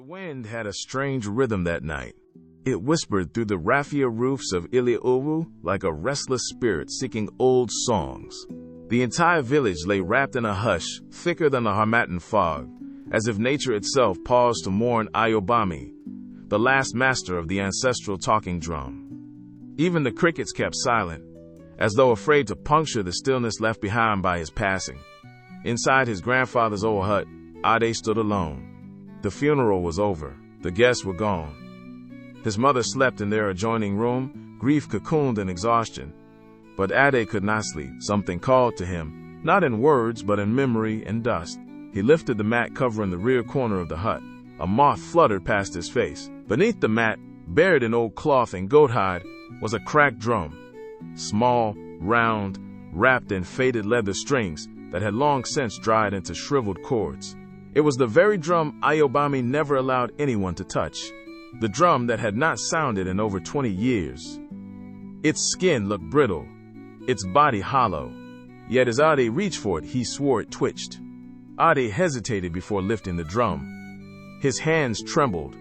wind had a strange rhythm that night. It whispered through the raffia roofs of Iliuwu like a restless spirit seeking old songs. The entire village lay wrapped in a hush, thicker than the Harmattan fog, as if nature itself paused to mourn Ayobami, the last master of the ancestral talking drum. Even the crickets kept silent, as though afraid to puncture the stillness left behind by his passing. Inside his grandfather's old hut, Ade stood alone. The funeral was over. The guests were gone. His mother slept in their adjoining room, grief cocooned in exhaustion. But Ade could not sleep. Something called to him, not in words but in memory and dust. He lifted the mat covering the rear corner of the hut. A moth fluttered past his face. Beneath the mat, buried in old cloth and goat hide, was a cracked drum. Small, round, wrapped in faded leather strings that had long since dried into shriveled cords. It was the very drum Ayobami never allowed anyone to touch. The drum that had not sounded in over 20 years. Its skin looked brittle, its body hollow. Yet as Ade reached for it, he swore it twitched. Ade hesitated before lifting the drum. His hands trembled,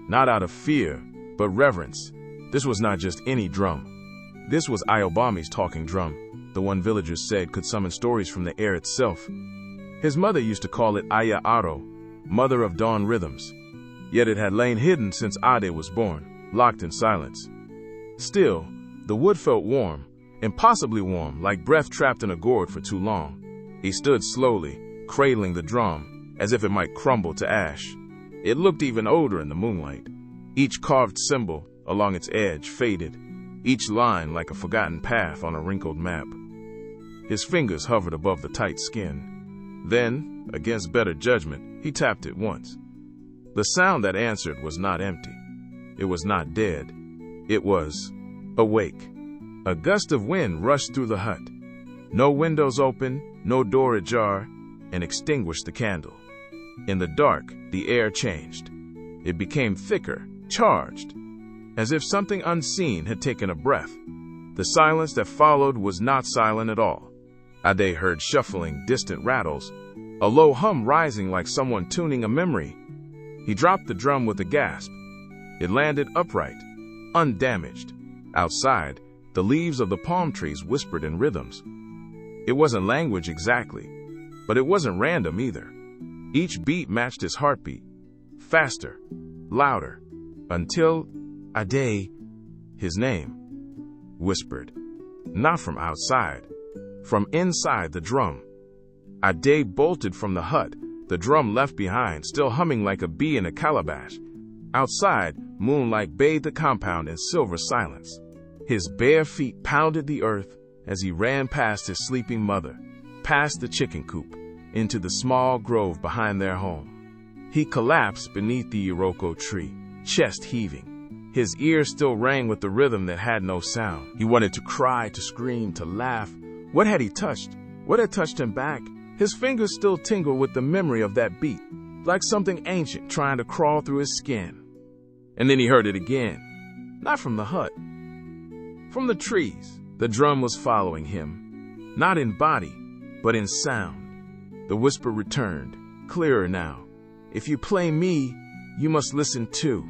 not out of fear, but reverence. This was not just any drum. This was Ayobami's talking drum, the one villagers said could summon stories from the air itself. His mother used to call it Aya Aro, mother of dawn rhythms. Yet it had lain hidden since Ade was born, locked in silence. Still, the wood felt warm, impossibly warm, like breath trapped in a gourd for too long. He stood slowly, cradling the drum, as if it might crumble to ash. It looked even older in the moonlight. Each carved symbol along its edge faded, each line like a forgotten path on a wrinkled map. His fingers hovered above the tight skin. Then, against better judgment, he tapped it once. The sound that answered was not empty. It was not dead. It was awake. A gust of wind rushed through the hut. No windows open, no door ajar, and extinguished the candle. In the dark, the air changed. It became thicker, charged, as if something unseen had taken a breath. The silence that followed was not silent at all. Ade heard shuffling, distant rattles, a low hum rising like someone tuning a memory. He dropped the drum with a gasp. It landed upright, undamaged. Outside, the leaves of the palm trees whispered in rhythms. It wasn't language exactly, but it wasn't random either. Each beat matched his heartbeat, faster, louder, until Ade, his name, whispered. Not from outside, from inside the drum. Ade bolted from the hut, the drum left behind, still humming like a bee in a calabash. Outside, moonlight bathed the compound in silver silence. His bare feet pounded the earth as he ran past his sleeping mother, past the chicken coop, into the small grove behind their home. He collapsed beneath the Iroko tree, chest heaving. His ears still rang with the rhythm that had no sound. He wanted to cry, to scream, to laugh. What had he touched? What had touched him back? His fingers still tingled with the memory of that beat, like something ancient trying to crawl through his skin. And then he heard it again. Not from the hut. From the trees. The drum was following him, not in body, but in sound. The whisper returned, clearer now. If you play me, you must listen too.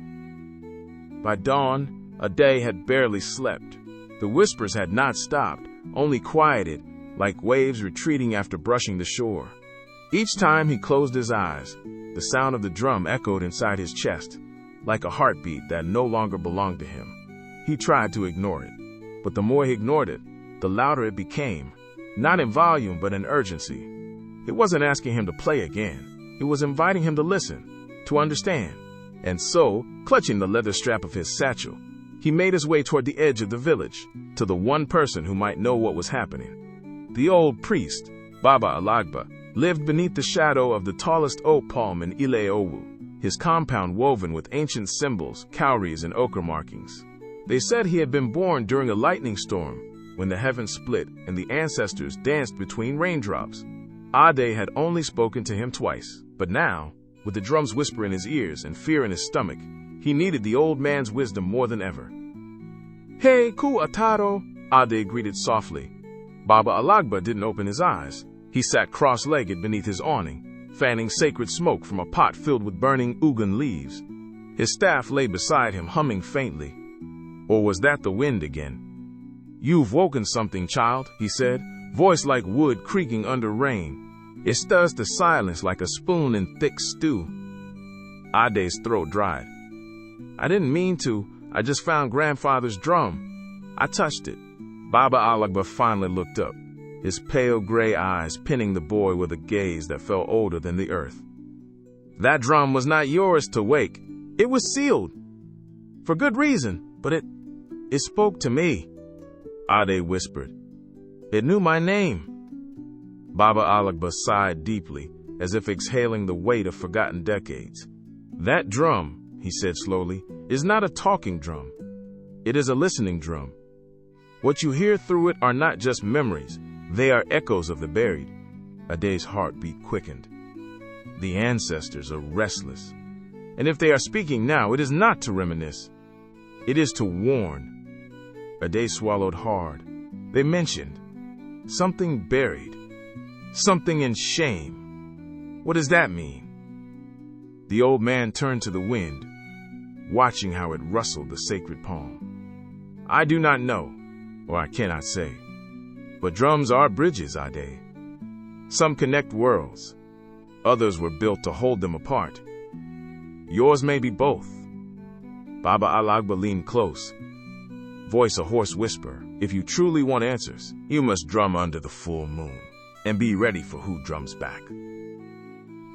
By dawn, Ade had barely slept. The whispers had not stopped, only quieted, like waves retreating after brushing the shore. Each time he closed his eyes, the sound of the drum echoed inside his chest, like a heartbeat that no longer belonged to him. He tried to ignore it, but the more he ignored it, the louder it became, not in volume but in urgency. It wasn't asking him to play again. It was inviting him to listen, to understand. And so, clutching the leather strap of his satchel, he made his way toward the edge of the village, to the one person who might know what was happening. The old priest, Baba Alagba, lived beneath the shadow of the tallest oak palm in Ile-Owu, his compound woven with ancient symbols, cowries, and ochre markings. They said he had been born during a lightning storm, when the heavens split and the ancestors danced between raindrops. Ade had only spoken to him twice, but now, with the drum's whisper in his ears and fear in his stomach, he needed the old man's wisdom more than ever. "Hey, ku ataro," Ade greeted softly. Baba Alagba didn't open his eyes. He sat cross-legged beneath his awning, fanning sacred smoke from a pot filled with burning ugan leaves. His staff lay beside him, humming faintly. Or was that the wind again? "You've woken something, child," he said, voice like wood creaking under rain. It stirs the silence like a spoon in thick stew. Ade's throat dried. "I didn't mean to. I just found grandfather's drum. I touched it." Baba Alagba finally looked up, his pale gray eyes pinning the boy with a gaze that felt older than the earth. "That drum was not yours to wake. It was sealed. For good reason, but it spoke to me," Ade whispered. "It knew my name." Baba Alagba sighed deeply, as if exhaling the weight of forgotten decades. "That drum," he said slowly, "is not a talking drum. It is a listening drum. What you hear through it are not just memories, they are echoes of the buried." Ade's heartbeat quickened. The ancestors are restless. And if they are speaking now, it is not to reminisce. It is to warn. Ade swallowed hard. They mentioned something buried, something in shame. What does that mean? The old man turned to the wind, watching how it rustled the sacred palm. "I do not know, or I cannot say. But drums are bridges, Ade. Some connect worlds. Others were built to hold them apart. Yours may be both." Baba Alagba leaned close, voice a hoarse whisper. "If you truly want answers, you must drum under the full moon, and be ready for who drums back."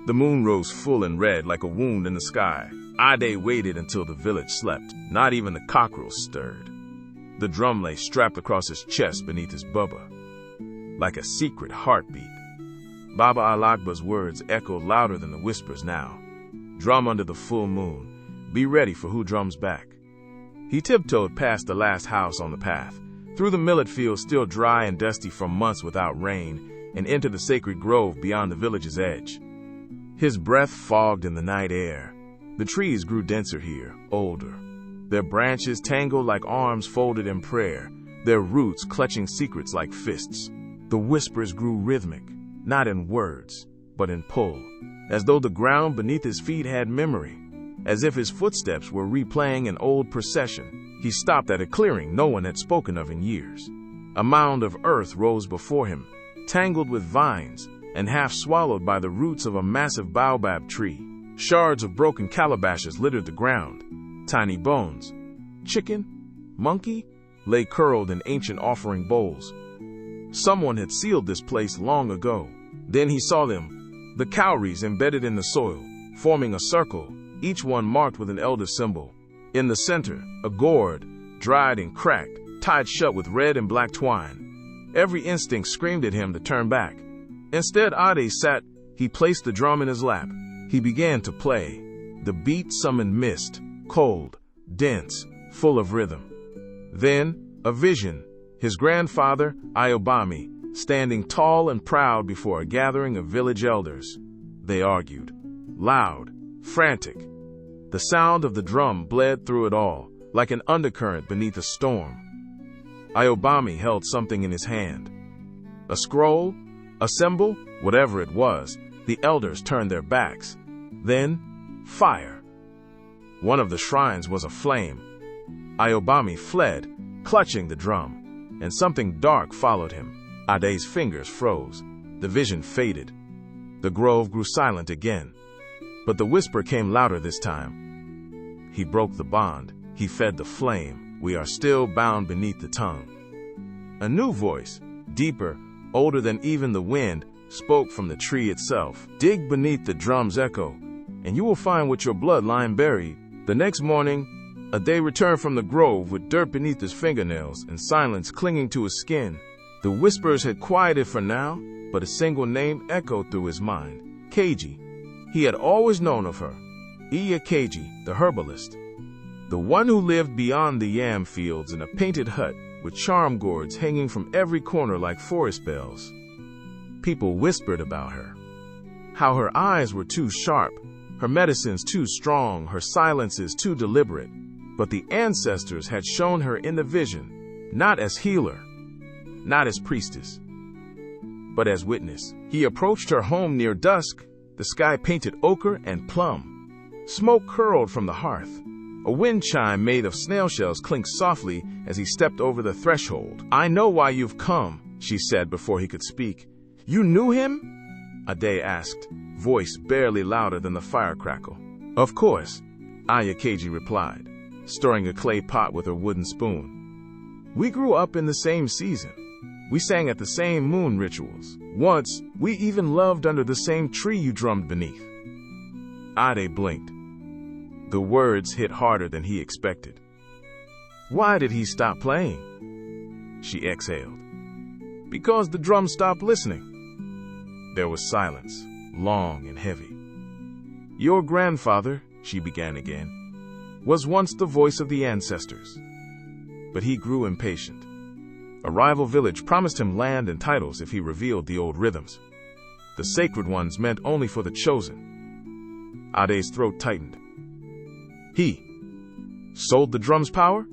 The moon rose full and red like a wound in the sky. Ade waited until the village slept. Not even the cockerels stirred. The drum lay strapped across his chest beneath his bubba, like a secret heartbeat. Baba Alagba's words echoed louder than the whispers now. "Drum under the full moon. Be ready for who drums back." He tiptoed past the last house on the path, through the millet fields still dry and dusty from months without rain, and into the sacred grove beyond the village's edge. His breath fogged in the night air. The trees grew denser here, older. Their branches tangled like arms folded in prayer, their roots clutching secrets like fists. The whispers grew rhythmic, not in words, but in pull, as though the ground beneath his feet had memory, as if his footsteps were replaying an old procession. He stopped at a clearing no one had spoken of in years. A mound of earth rose before him, tangled with vines, and half swallowed by the roots of a massive baobab tree. Shards of broken calabashes littered the ground. Tiny bones, chicken, monkey, lay curled in ancient offering bowls. Someone had sealed this place long ago. Then he saw them, the cowries embedded in the soil, forming a circle, each one marked with an elder symbol. In the center, a gourd, dried and cracked, tied shut with red and black twine. Every instinct screamed at him to turn back. Instead, Ade sat. He placed the drum in his lap. He began to play. The beat summoned mist, cold, dense, full of rhythm. Then, a vision. His grandfather, Ayobami, standing tall and proud before a gathering of village elders. They argued. Loud, frantic. The sound of the drum bled through it all, like an undercurrent beneath a storm. Ayobami held something in his hand. A scroll? A symbol? Whatever it was, the elders turned their backs. Then, fire. One of the shrines was aflame. Ayobami fled, clutching the drum, and something dark followed him. Ade's fingers froze. The vision faded. The grove grew silent again. But the whisper came louder this time. He broke the bond. He fed the flame. We are still bound beneath the tongue. A new voice, deeper, older than even the wind, spoke from the tree itself. Dig beneath the drum's echo, and you will find what your bloodline buried. The next morning, Ade returned from the grove with dirt beneath his fingernails and silence clinging to his skin. The whispers had quieted for now, but a single name echoed through his mind. Keiji. He had always known of her. Iya Keiji, the herbalist. The one who lived beyond the yam fields in a painted hut with charm gourds hanging from every corner like forest bells. People whispered about her. How her eyes were too sharp, her medicines too strong, her silences too deliberate. But the ancestors had shown her in the vision, not as healer, not as priestess, but as witness. He approached her home near dusk, the sky painted ochre and plum. Smoke curled from the hearth. A wind chime made of snail shells clinked softly as he stepped over the threshold. "I know why you've come," she said before he could speak. "You knew him?" Ade asked, voice barely louder than the fire crackle. "Of course," Ayakaji replied, stirring a clay pot with her wooden spoon. "We grew up in the same season. We sang at the same moon rituals. Once, we even loved under the same tree you drummed beneath." Ade blinked. The words hit harder than he expected. "Why did he stop playing?" She exhaled. "Because the drum stopped listening." There was silence, long and heavy. "Your grandfather," she began again, "was once the voice of the ancestors." But he grew impatient. A rival village promised him land and titles if he revealed the old rhythms. The sacred ones meant only for the chosen. Ade's throat tightened. He sold the drum's power?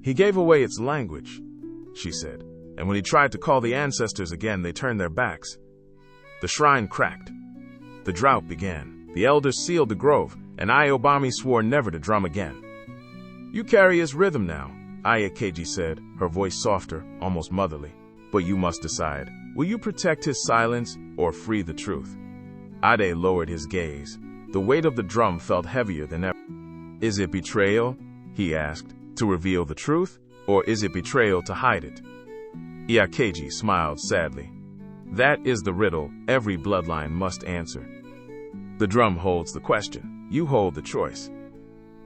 He gave away its language, she said, and when he tried to call the ancestors again, they turned their backs. The shrine cracked. The drought began. The elders sealed the grove, and Ayobami swore never to drum again. "You carry his rhythm now," Ayakaji said, her voice softer, almost motherly. "But you must decide. Will you protect his silence or free the truth?" Ade lowered his gaze. The weight of the drum felt heavier than ever. "Is it betrayal," he asked, "to reveal the truth, or is it betrayal to hide it?" Ayakaji smiled sadly. "That is the riddle every bloodline must answer. The drum holds the question. You hold the choice."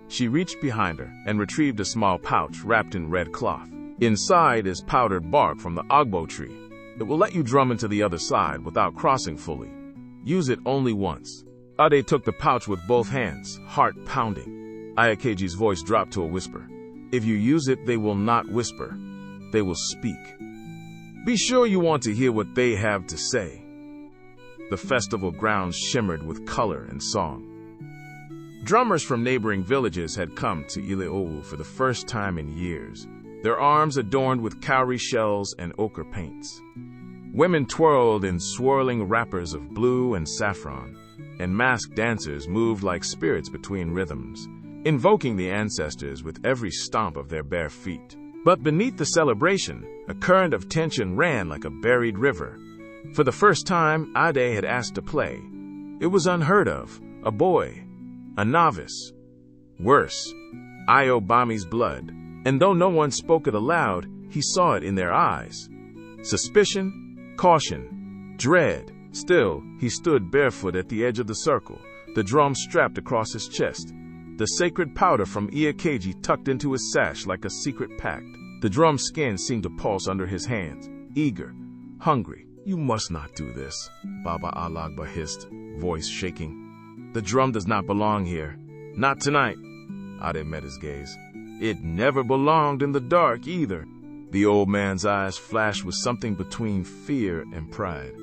She reached behind her and retrieved a small pouch wrapped in red cloth. Inside is powdered bark from the ogbo tree. It will let you drum into the other side without crossing fully. Use it only once. Ade took the pouch with both hands, heart pounding. Ayakaji's voice dropped to a whisper. "If you use it, they will not whisper. They will speak. Be sure you want to hear what they have to say." The festival grounds shimmered with color and song. Drummers from neighboring villages had come to Ileowu for the first time in years, their arms adorned with cowrie shells and ochre paints. Women twirled in swirling wrappers of blue and saffron, and masked dancers moved like spirits between rhythms, invoking the ancestors with every stomp of their bare feet. But beneath the celebration, a current of tension ran like a buried river. For the first time, Ade had asked to play. It was unheard of. A boy, a novice. Worse, Ayobami's blood. And though no one spoke it aloud, he saw it in their eyes. Suspicion, caution, dread. Still, he stood barefoot at the edge of the circle, the drum strapped across his chest, the sacred powder from Ayakaji tucked into his sash like a secret pact. The drum's skin seemed to pulse under his hands, eager, hungry. "You must not do this," Baba Alagba hissed, voice shaking. "The drum does not belong here. Not tonight." Ade met his gaze. "It never belonged in the dark either." The old man's eyes flashed with something between fear and pride.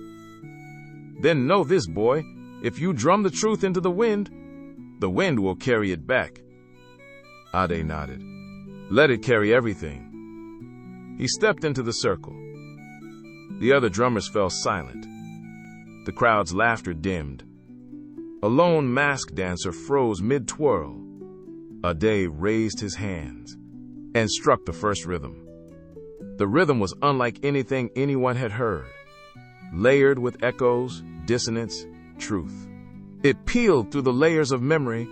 "Then know this, boy. If you drum the truth into the wind will carry it back." Ade nodded. "Let it carry everything." He stepped into the circle. The other drummers fell silent. The crowd's laughter dimmed. A lone masked dancer froze mid-twirl. Ade raised his hands and struck the first rhythm. The rhythm was unlike anything anyone had heard, layered with echoes, dissonance, truth. It peeled through the layers of memory,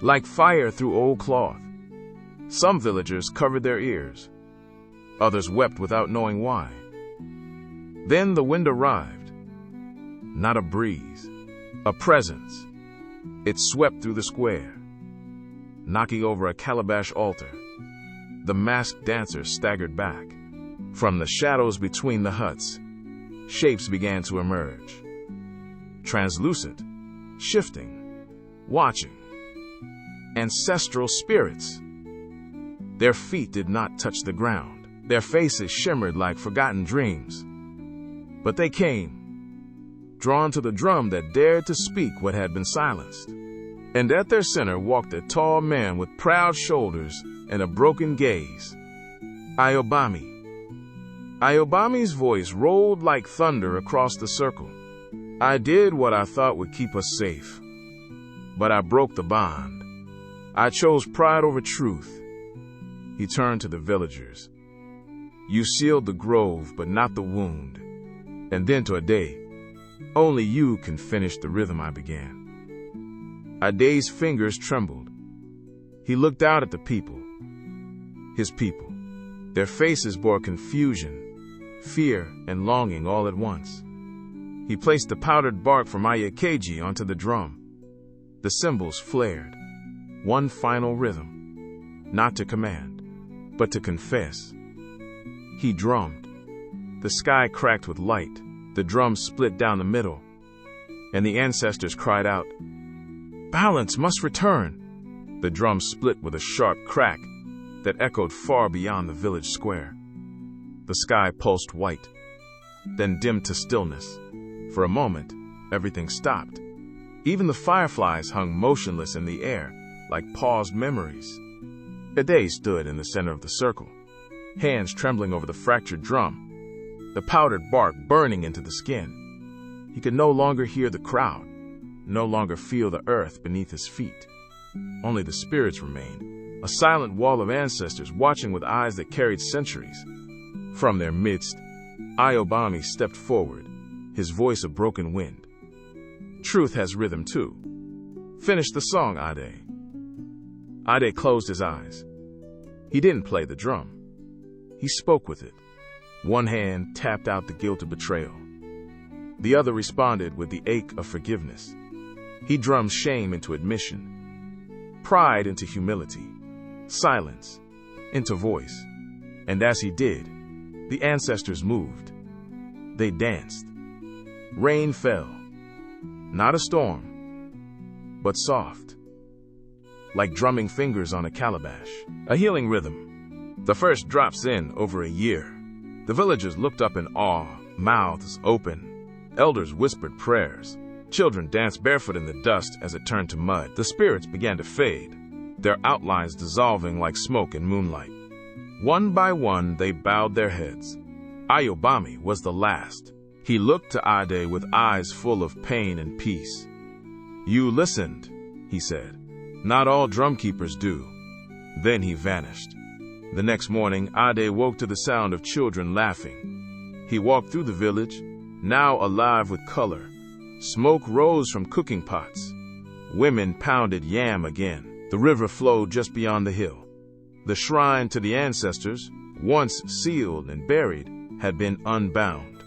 like fire through old cloth. Some villagers covered their ears. Others wept without knowing why. Then the wind arrived. Not a breeze, a presence. It swept through the square, knocking over a calabash altar. The masked dancers staggered back. From the shadows between the huts, shapes began to emerge. Translucent, shifting, watching. Ancestral spirits. Their feet did not touch the ground. Their faces shimmered like forgotten dreams. But they came, drawn to the drum that dared to speak what had been silenced. And at their center walked a tall man with proud shoulders and a broken gaze. Ayobami. Ayobami's voice rolled like thunder across the circle. I did what I thought would keep us safe, but I broke the bond. I chose pride over truth. He turned to the villagers. You sealed the grove, but not the wound. And then to Ade, only you can finish the rhythm I began. Ade's fingers trembled. He looked out at the people, his people. Their faces bore confusion, fear, and longing all at once. He placed the powdered bark from Ayakeji onto the drum. The cymbals flared. One final rhythm, not to command, but to confess. He drummed. The sky cracked with light. The drum split down the middle, and the ancestors cried out, "Balance must return." The drum split with a sharp crack that echoed far beyond the village square. The sky pulsed white, then dimmed to stillness. For a moment, everything stopped. Even the fireflies hung motionless in the air, like paused memories. Ade stood in the center of the circle, hands trembling over the fractured drum, the powdered bark burning into the skin. He could no longer hear the crowd, no longer feel the earth beneath his feet. Only the spirits remained, a silent wall of ancestors watching with eyes that carried centuries. From their midst, Ayobami stepped forward, his voice a broken wind. Truth has rhythm too. Finish the song, Ade. Ade closed his eyes. He didn't play the drum. He spoke with it. One hand tapped out the guilt of betrayal. The other responded with the ache of forgiveness. He drummed shame into admission, pride into humility, silence into voice. And as he did, the ancestors moved. They danced. Rain fell. Not a storm, but soft, like drumming fingers on a calabash. A healing rhythm. The first drops in over a year. The villagers looked up in awe, mouths open. Elders whispered prayers. Children danced barefoot in the dust as it turned to mud. The spirits began to fade, their outlines dissolving like smoke in moonlight. One by one, they bowed their heads. Ayobami was the last. He looked to Ade with eyes full of pain and peace. You listened, he said. Not all drumkeepers do. Then he vanished. The next morning, Ade woke to the sound of children laughing. He walked through the village, now alive with color. Smoke rose from cooking pots. Women pounded yam again. The river flowed just beyond the hill. The shrine to the ancestors, once sealed and buried, had been unbound.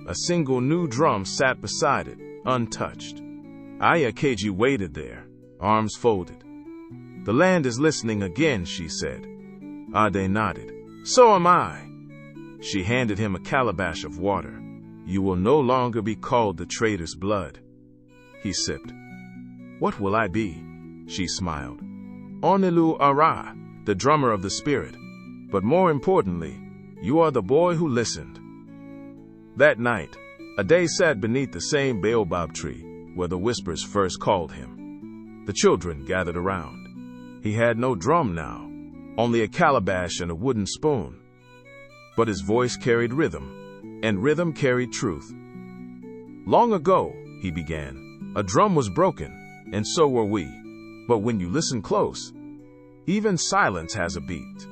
A single new drum sat beside it, untouched. Ayakeji waited there, arms folded. The land is listening again, she said. Ade nodded. So am I. She handed him a calabash of water. You will no longer be called the traitor's blood. He sipped. What will I be? She smiled. Onilu Ara, the drummer of the spirit. But more importantly, you are the boy who listened. That night, Ade sat beneath the same baobab tree where the whispers first called him. The children gathered around. He had no drum now, only a calabash and a wooden spoon. But his voice carried rhythm, and rhythm carried truth. Long ago, he began, a drum was broken, and so were we. But when you listen close, even silence has a beat.